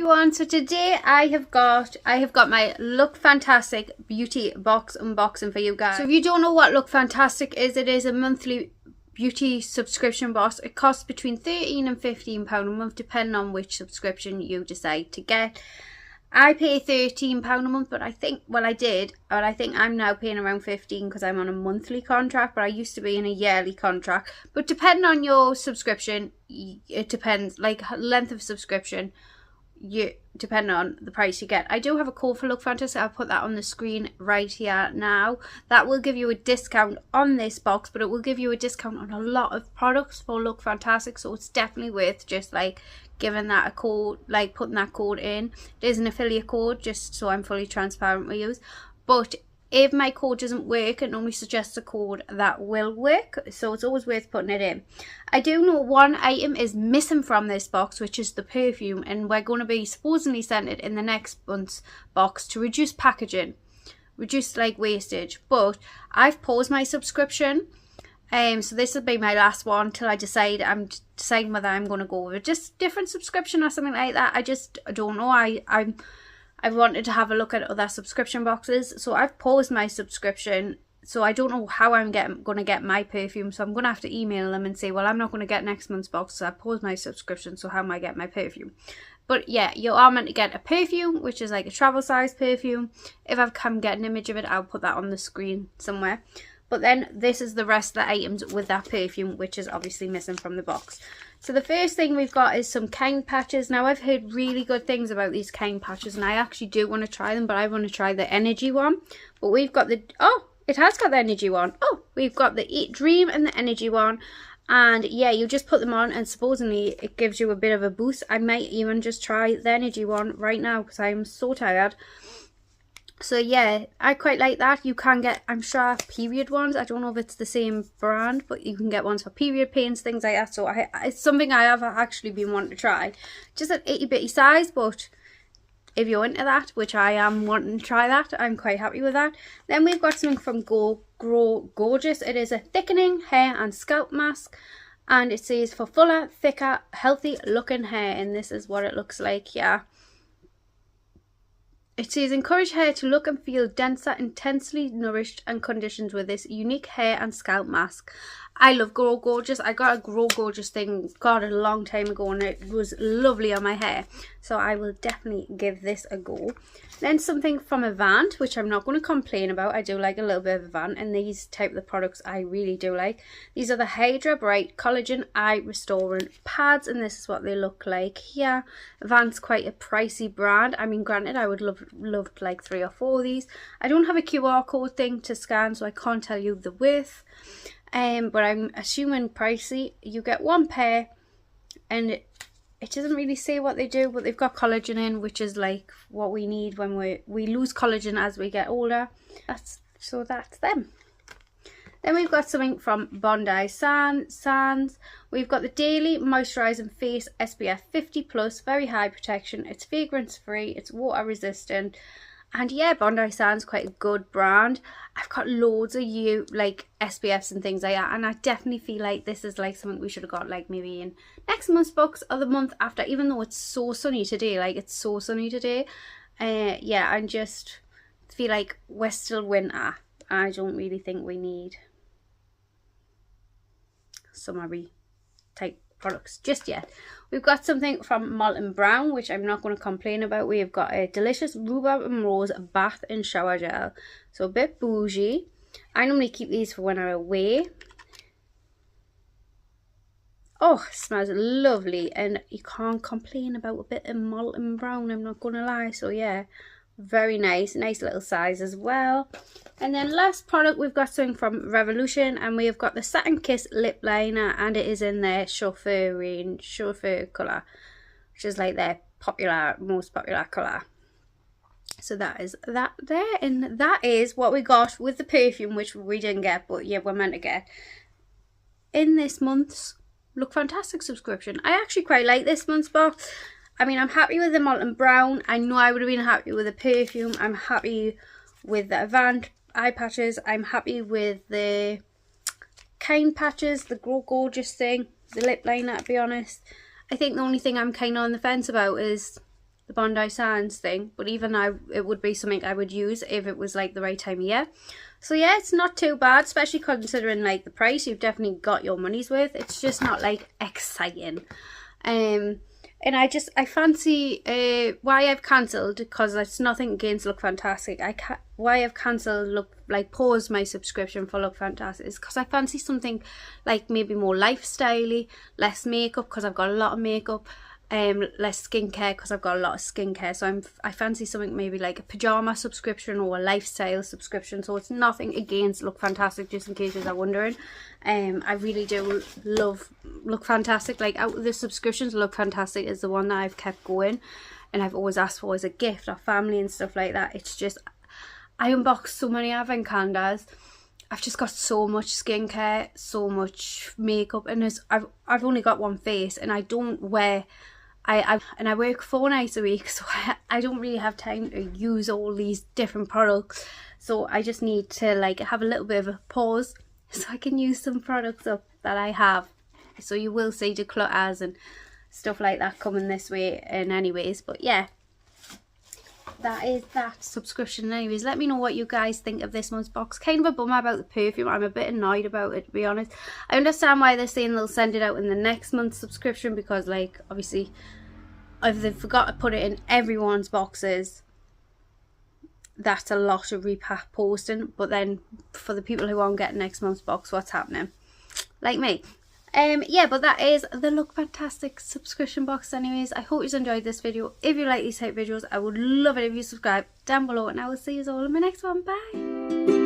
everyone, so today I have got my Lookfantastic beauty box unboxing for you guys. So if you don't know what Lookfantastic is, it is a monthly beauty subscription box. It costs between £13 and £15 a month depending on which subscription you decide to get. I pay £13 a month, but I think, well I did, but I think I'm now paying around £15 because I'm on a monthly contract, but I used to be in a yearly contract. But depending on your subscription, it depends, like length of subscription, depending on the price you get. I do have a code for Lookfantastic. I'll put that on the screen right here now. That will give you a discount on this box, but it will give you a discount on a lot of products for Lookfantastic, so it's definitely worth just like giving that a code, like putting that code in. It is an affiliate code, just so I'm fully transparent with you. But if my code doesn't work, it normally suggests a code that will work, so it's always worth putting it in. I do know one item is missing from this box, which is the perfume, and we're going to be supposedly sent it in the next month's box to reduce packaging, reduce like wastage. But I've paused my subscription, so this will be my last one till I decide. I'm deciding whether I'm going to go with just different subscription or something like that. I just don't know. I wanted to have a look at other subscription boxes, so I've paused my subscription. So I don't know how I'm going to get my perfume, so I'm going to have to email them and say, well, I'm not going to get next month's box, so I paused my subscription, so how am I getting my perfume? But yeah, you are meant to get a perfume, which is like a travel size perfume. If I can get an image of it, I'll put that on the screen somewhere. But then this is the rest of the items with that perfume, which is obviously missing from the box. So the first thing we've got is some Kind patches. Now I've heard really good things about these Kind patches, and I actually do want to try them, but I want to try the energy one. But we've got the, oh, it has got the energy one. Oh, we've got the Eat Dream and the energy one. And yeah, you just put them on and supposedly it gives you a bit of a boost. I might even just try the energy one right now because I'm so tired. So yeah, I quite like that. You can get, I'm sure, period ones. I don't know if it's the same brand, but you can get ones for period pains, things like that. So it's something I have actually been wanting to try. Just an itty bitty size, but if you're into that, which I am wanting to try that, I'm quite happy with that. Then we've got something from Grow Gorgeous. It is a thickening hair and scalp mask. And it says for fuller, thicker, healthy looking hair. And this is what it looks like here. It says encourage hair to look and feel denser, intensely nourished and conditioned with this unique hair and scalp mask. I love Grow Gorgeous. I got a Grow Gorgeous thing, got it a long time ago, and it was lovely on my hair. So I will definitely give this a go. Then something from Avant, which I'm not going to complain about. I do like a little bit of Avant, and these type of products I really do like. These are the Hydra Bright Collagen Eye Restoring Pads, and this is what they look like here. Avant's quite a pricey brand. I mean, granted, I would love like 3 or 4 of these. I don't have a QR code thing to scan, so I can't tell you the width. But I'm assuming pricey. You get 1 pair, and it doesn't really say what they do, but they've got collagen in, which is like what we need when we lose collagen as we get older. So that's them. Then we've got something from Bondi Sands. We've got the Daily Moisturising Face SPF 50+, very high protection. It's fragrance free, it's water resistant. And yeah, Bondi Sands quite a good brand. I've got loads of like SPFs and things like that, and I definitely feel like this is like something we should have got like maybe in next month's box or the month after, even though it's so sunny today. Like, it's so sunny today. Yeah, I just feel like we're still winter. I don't really think we need summery type products just yet. We've got something from Molton Brown, which I'm not going to complain about. We've got a delicious rhubarb and rose bath and shower gel, so a bit bougie. I normally keep these for when I'm away. Oh, it smells lovely, and you can't complain about a bit of Molton Brown, I'm not going to lie. So yeah, very nice little size as well. And then last product, we've got something from Revolution, and we have got the Satin Kiss lip liner, and it is in their Chauffeur range, Chauffeur colour, which is like their most popular colour. So that is that there, and that is what we got with the perfume, which we didn't get, but yeah, we're meant to get in this month's Lookfantastic subscription. I actually quite like this month's box. I mean, I'm happy with the Molton Brown. I know I would have been happy with the perfume. I'm happy with the Avant eye patches. I'm happy with the Kind patches, the Grow Gorgeous thing, the lip liner, to be honest. I think the only thing I'm kind of on the fence about is the Bondi Sands thing, but even now it would be something I would use if it was like the right time of year. So yeah, it's not too bad, especially considering like the price. You've definitely got your money's worth. It's just not like exciting. And I fancy why I've cancelled, because it's nothing against Lookfantastic. Why I've cancelled paused my subscription for Lookfantastic is because I fancy something like maybe more lifestyle-y, less makeup because I've got a lot of makeup. Less skincare because I've got a lot of skincare, so I fancy something maybe like a pyjama subscription or a lifestyle subscription. So it's nothing against Lookfantastic, just in case you're wondering. I really do love Lookfantastic. Like, out of the subscriptions, Lookfantastic is the one that I've kept going, and I've always asked for as a gift or family and stuff like that. It's just, I unboxed so many advent calendars. I've just got so much skincare, so much makeup, and I've only got one face, and I don't wear. I work 4 nights a week, so I don't really have time to use all these different products. So I just need to like have a little bit of a pause so I can use some products up that I have. So you will see declutters and stuff like that coming this way and anyways. But yeah, that is that subscription anyways. Let me know what you guys think of this month's box. Kind of a bummer about the perfume. I'm a bit annoyed about it, to be honest. I understand why they're saying they'll send it out in the next month's subscription, because like obviously if they forgot to put it in everyone's boxes, that's a lot of repack posting. But then for the people who won't get next month's box, what's happening? Like me. Yeah, but that is the Lookfantastic subscription box anyways. I hope you enjoyed this video. If you like these type videos, I would love it if you subscribe down below, and I will see you all in my next one. Bye.